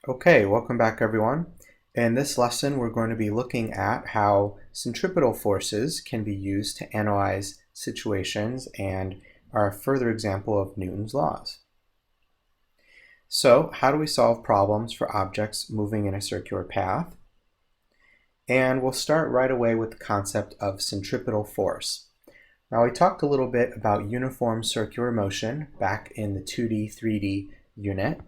Okay, welcome back everyone. In this lesson we're going to be looking at how centripetal forces can be used to analyze situations and are a further example of Newton's laws. So, how do we solve problems for objects moving in a circular path? And we'll start right away with the concept of centripetal force. Now we talked a little bit about uniform circular motion back in the 2D, 3D unit.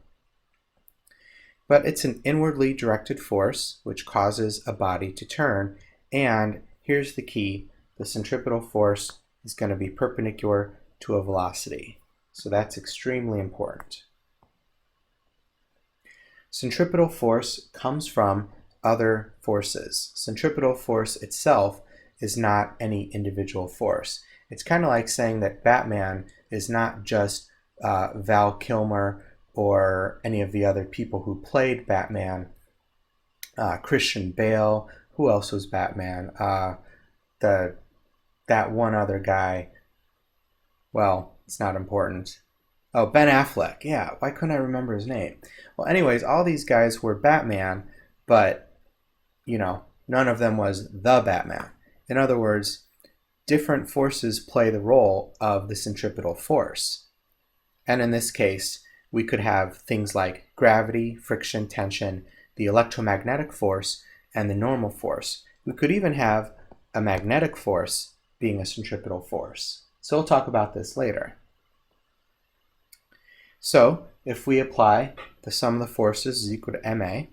But it's an inwardly directed force which causes a body to turn, and here's the key: the centripetal force is going to be perpendicular to a velocity. So that's extremely important. Centripetal force comes from other forces. Centripetal force itself is not any individual force. It's kind of like saying that Batman is not just Val Kilmer or any of the other people who played Batman. Christian Bale, who else was Batman? That one other guy, well, it's not important. Oh, Ben Affleck, yeah, why couldn't I remember his name? Well, anyways, all these guys were Batman, but, none of them was the Batman. In other words, different forces play the role of the centripetal force. And in this case, we could have things like gravity, friction, tension, the electromagnetic force, and the normal force. We could even have a magnetic force being a centripetal force. So we'll talk about this later. So if we apply the sum of the forces is equal to ma,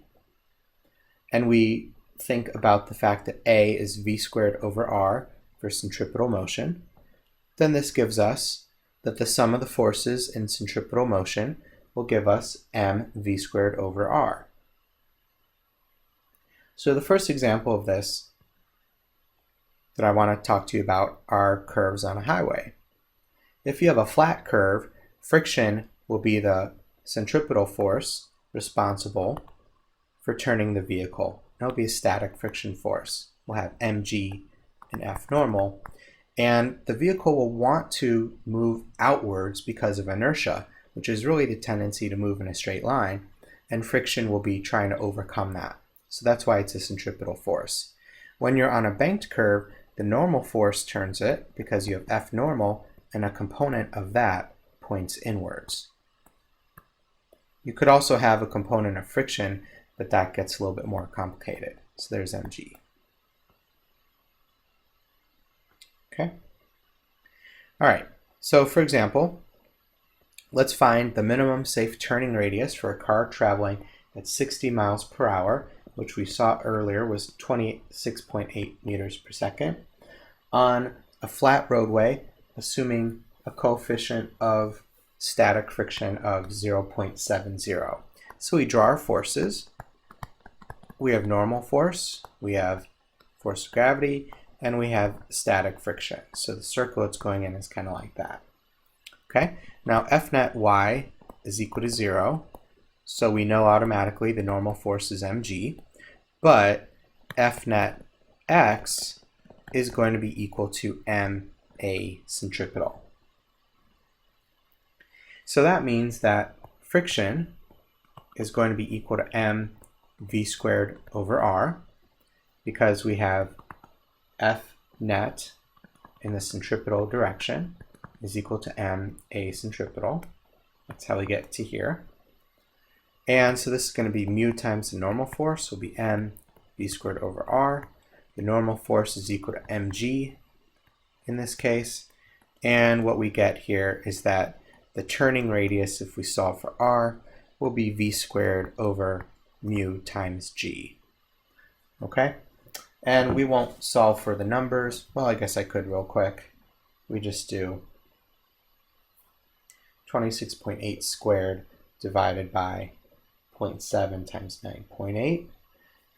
and we think about the fact that a is v squared over r for centripetal motion, then this gives us that the sum of the forces in centripetal motion will give us mv squared over r. So the first example of this that I want to talk to you about are curves on a highway. If you have a flat curve, friction will be the centripetal force responsible for turning the vehicle. It'll be a static friction force. We'll have mg and F normal, and the vehicle will want to move outwards because of inertia, which is really the tendency to move in a straight line, and friction will be trying to overcome that. So that's why it's a centripetal force. When you're on a banked curve, the normal force turns it because you have F normal, and a component of that points inwards. You could also have a component of friction, but that gets a little bit more complicated. So there's mg. Okay. All right. So for example, let's find the minimum safe turning radius for a car traveling at 60 miles per hour, which we saw earlier was 26.8 meters per second, on a flat roadway, assuming a coefficient of static friction of 0.70. So we draw our forces. We have normal force, we have force of gravity, and we have static friction. So the circle it's going in is kind of like that. Okay, now F net y is equal to 0, so we know automatically the normal force is mg, but F net x is going to be equal to ma centripetal. So that means that friction is going to be equal to m v squared over r, because we have F net in the centripetal direction is equal to ma centripetal. That's how we get to here. And so this is going to be mu times the normal force will be m v squared over r. The normal force is equal to mg in this case. And what we get here is that the turning radius, if we solve for r, will be v squared over mu times g. Okay? And we won't solve for the numbers. Well, I guess I could real quick. We just do 26.8 squared divided by 0.7 times 9.8.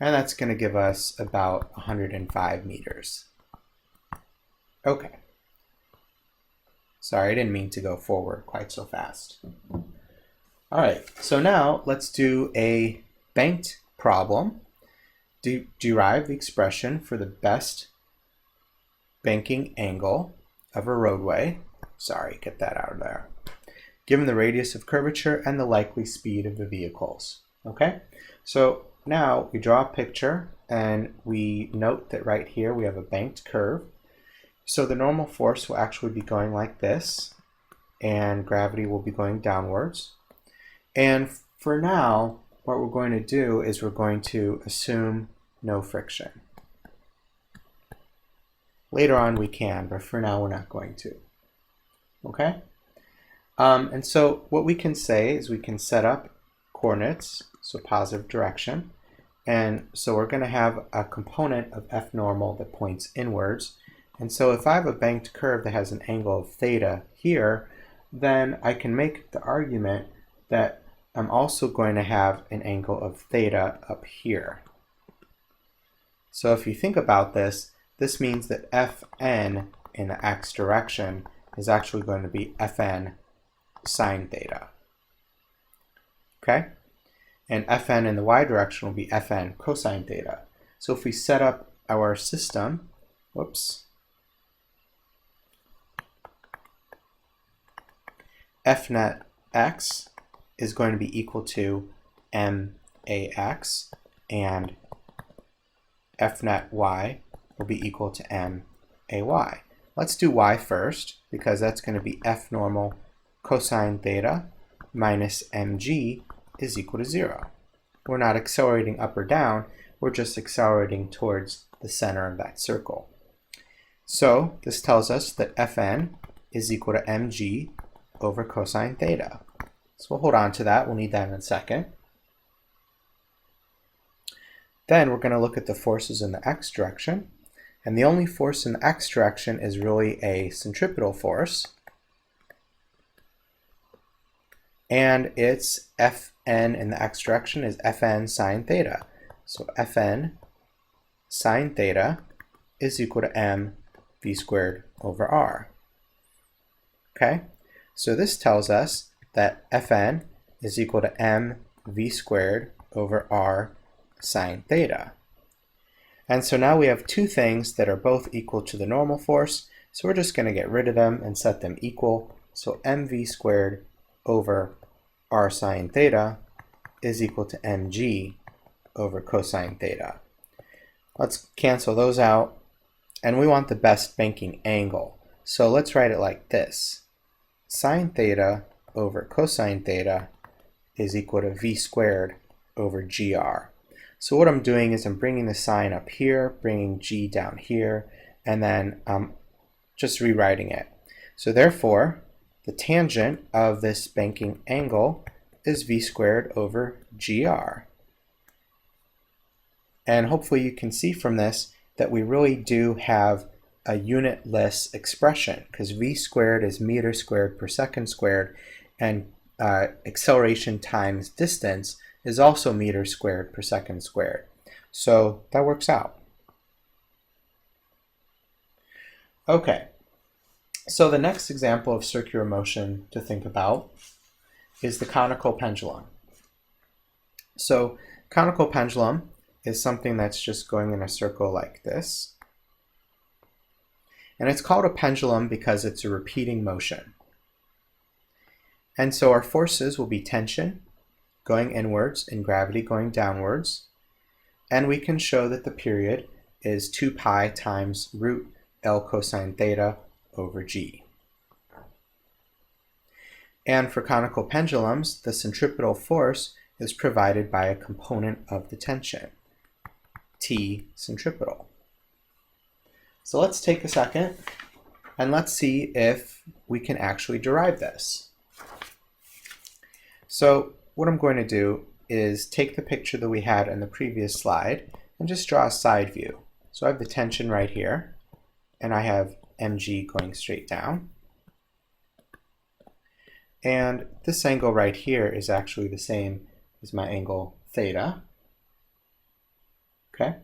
And that's going to give us about 105 meters. Okay. Sorry, I didn't mean to go forward quite so fast. All right, so now let's do a banked problem. Derive the expression for the best banking angle of a roadway. Sorry, get that out of there. Given the radius of curvature and the likely speed of the vehicles. Okay, so now we draw a picture and we note that right here we have a banked curve. So the normal force will actually be going like this, and gravity will be going downwards. And for now, what we're going to do is we're going to assume no friction. Later on we can, but for now we're not going to. Okay? And so what we can say is we can set up coordinates, so positive direction. And so we're going to have a component of F normal that points inwards. And so if I have a banked curve that has an angle of theta here, then I can make the argument that I'm also going to have an angle of theta up here. So if you think about this, this means that Fn in the x direction is actually going to be Fn sine theta. Okay? And Fn in the y direction will be Fn cosine theta. So if we set up our system, F net x is going to be equal to max, and F net y will be equal to may. Let's do y first, because that's going to be F normal cosine theta minus mg is equal to 0. We're not accelerating up or down, we're just accelerating towards the center of that circle. So this tells us that Fn is equal to mg over cosine theta. So we'll hold on to that, we'll need that in a second. Then we're going to look at the forces in the x direction, and the only force in the x direction is really a centripetal force, and its Fn in the x direction is Fn sine theta. So Fn sine theta is equal to m v squared over r. Okay, so this tells us that Fn is equal to m v squared over r sine theta. And so now we have two things that are both equal to the normal force, so we're just going to get rid of them and set them equal. So mv squared over r sine theta is equal to mg over cosine theta. Let's cancel those out, and we want the best banking angle. So let's write it like this. Sine theta over cosine theta is equal to v squared over gr. So what I'm doing is I'm bringing the sine up here, bringing g down here, and then just rewriting it. So therefore, the tangent of this banking angle is v squared over gr. And hopefully you can see from this that we really do have a unitless expression, because v squared is meter squared per second squared, and acceleration times distance is also meter squared per second squared. So that works out. Okay, so the next example of circular motion to think about is the conical pendulum. So conical pendulum is something that's just going in a circle like this. And it's called a pendulum because it's a repeating motion. And so our forces will be tension going inwards and gravity going downwards. And we can show that the period is 2 pi times root L cosine theta over g. And for conical pendulums, the centripetal force is provided by a component of the tension, T centripetal. So let's take a second and let's see if we can actually derive this. So what I'm going to do is take the picture that we had in the previous slide and just draw a side view. So I have the tension right here, and I have mg going straight down. And this angle right here is actually the same as my angle theta. Okay.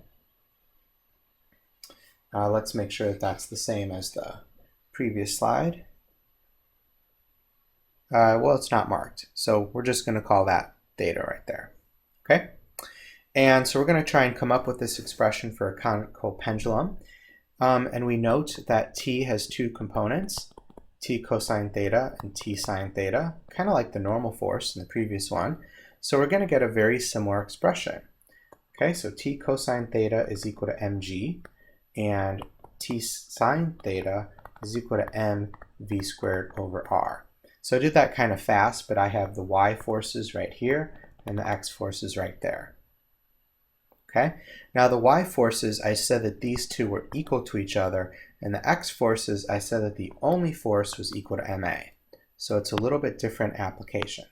Let's make sure that that's the same as the previous slide. Well, it's not marked, so we're just going to call that theta right there. Okay? And so we're going to try and come up with this expression for a conical pendulum. And we note that t has two components, t cosine theta and t sine theta, kind of like the normal force in the previous one. So we're going to get a very similar expression. Okay, so t cosine theta is equal to mg, and t sine theta is equal to mv squared over r. So I did that kind of fast, but I have the y forces right here and the x forces right there. Okay, now the y forces, I said that these two were equal to each other, and the x forces, I said that the only force was equal to ma. So it's a little bit different application.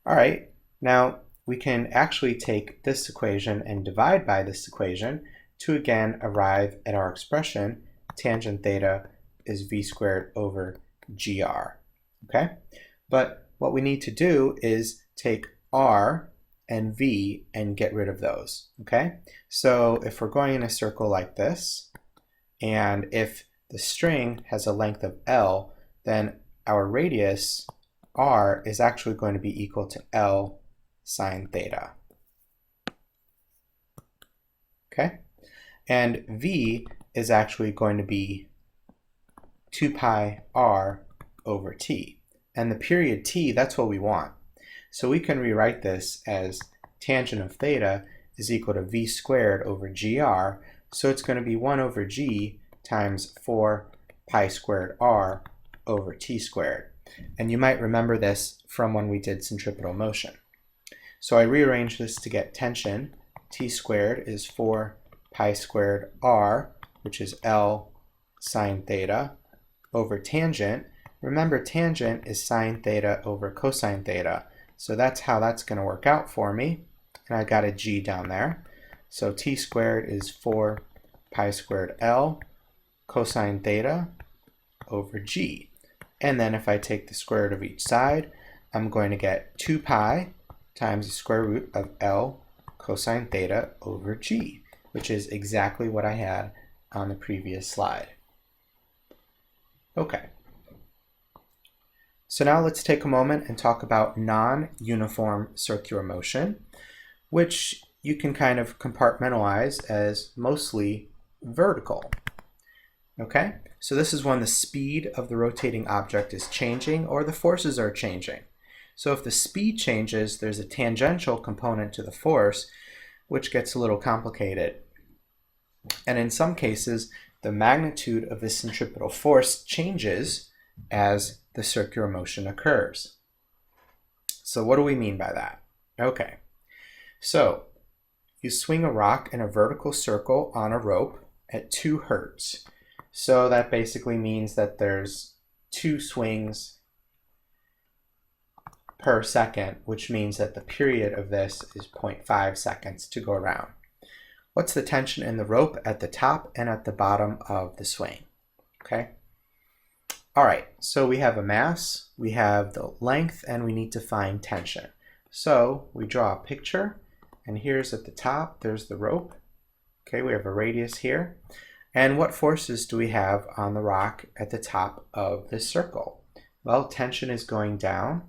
All right, now we can actually take this equation and divide by this equation to again arrive at our expression tangent theta is v squared over gr. Okay, but what we need to do is take r and v and get rid of those. Okay, so if we're going in a circle like this, and if the string has a length of L, then our radius r is actually going to be equal to L sine theta. Okay, and v is actually going to be 2 pi r over t. And the period t, that's what we want. So we can rewrite this as tangent of theta is equal to v squared over gr. So it's going to be 1 over g times 4 pi squared r over t squared. And you might remember this from when we did centripetal motion. So I rearrange this to get tension. T squared is 4 pi squared r, which is L sine theta, over tangent. Remember, tangent is sine theta over cosine theta. So that's how that's going to work out for me. And I got a g down there. So t squared is 4 pi squared L cosine theta over g. And then if I take the square root of each side, I'm going to get 2 pi times the square root of L cosine theta over g, which is exactly what I had on the previous slide. Okay. So now let's take a moment and talk about non-uniform circular motion, which you can kind of compartmentalize as mostly vertical. Okay, so this is when the speed of the rotating object is changing or the forces are changing. So if the speed changes, there's a tangential component to the force, which gets a little complicated. And in some cases, the magnitude of the centripetal force changes as the circular motion occurs. So what do we mean by that? Okay, so you swing a rock in a vertical circle on a rope at 2 hertz. So that basically means that there's 2 swings per second, which means that the period of this is 0.5 seconds to go around. What's the tension in the rope at the top and at the bottom of the swing? Okay. All right, so we have a mass, we have the length, and we need to find tension. So we draw a picture, and here's at the top, there's the rope. Okay, we have a radius here. And what forces do we have on the rock at the top of this circle? Well, tension is going down,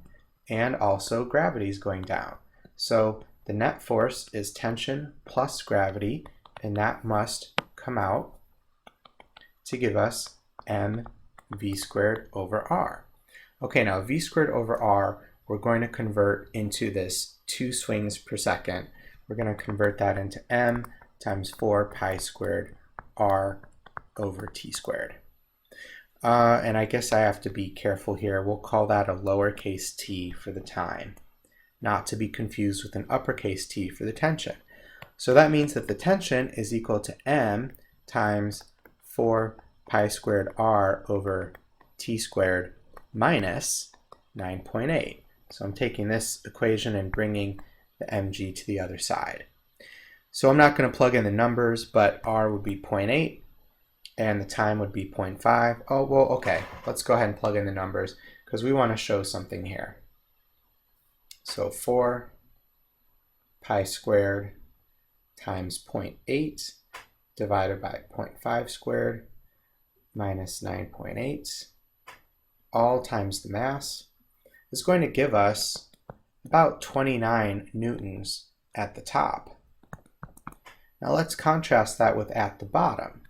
and also gravity is going down. So the net force is tension plus gravity, and that must come out to give us mv squared over r. Okay, now v squared over r, we're going to convert into this 2 swings per second. We're going to convert that into m times 4 pi squared r over t squared. And I guess I have to be careful here. We'll call that a lowercase t for the time, not to be confused with an uppercase t for the tension. So that means that the tension is equal to m times 4 pi squared r over t squared minus 9.8. So I'm taking this equation and bringing the mg to the other side. So I'm not going to plug in the numbers, but r would be 0.8 and the time would be 0.5. Oh, well, okay. Let's go ahead and plug in the numbers because we want to show something here. So 4 pi squared times 0.8 divided by 0.5 squared minus 9.8, all times the mass, is going to give us about 29 newtons at the top. Now let's contrast that with at the bottom.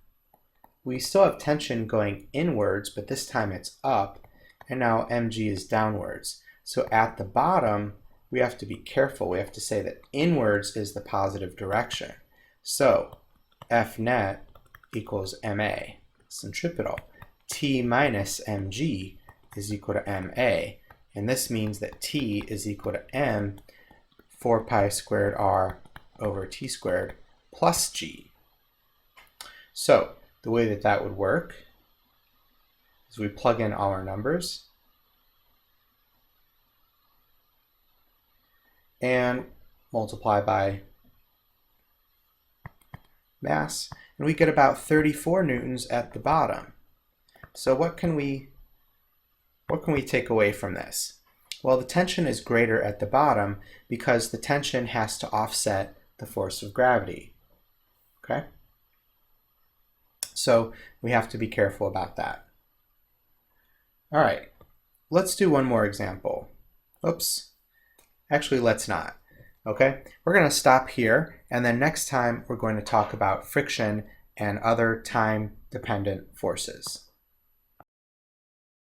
We still have tension going inwards, but this time it's up, and now mg is downwards. So at the bottom, we have to be careful. We have to say that inwards is the positive direction. So F net equals ma, centripetal. T minus mg is equal to ma. And this means that T is equal to m 4 pi squared r over t squared plus g. So the way that that would work is we plug in all our numbers and multiply by mass, and we get about 34 newtons at the bottom. So what can we take away from this? Well, the tension is greater at the bottom because the tension has to offset the force of gravity. Okay? So we have to be careful about that. All right, let's do one more example. Oops. Actually, let's not. Okay? We're going to stop here, and then next time we're going to talk about friction and other time-dependent forces.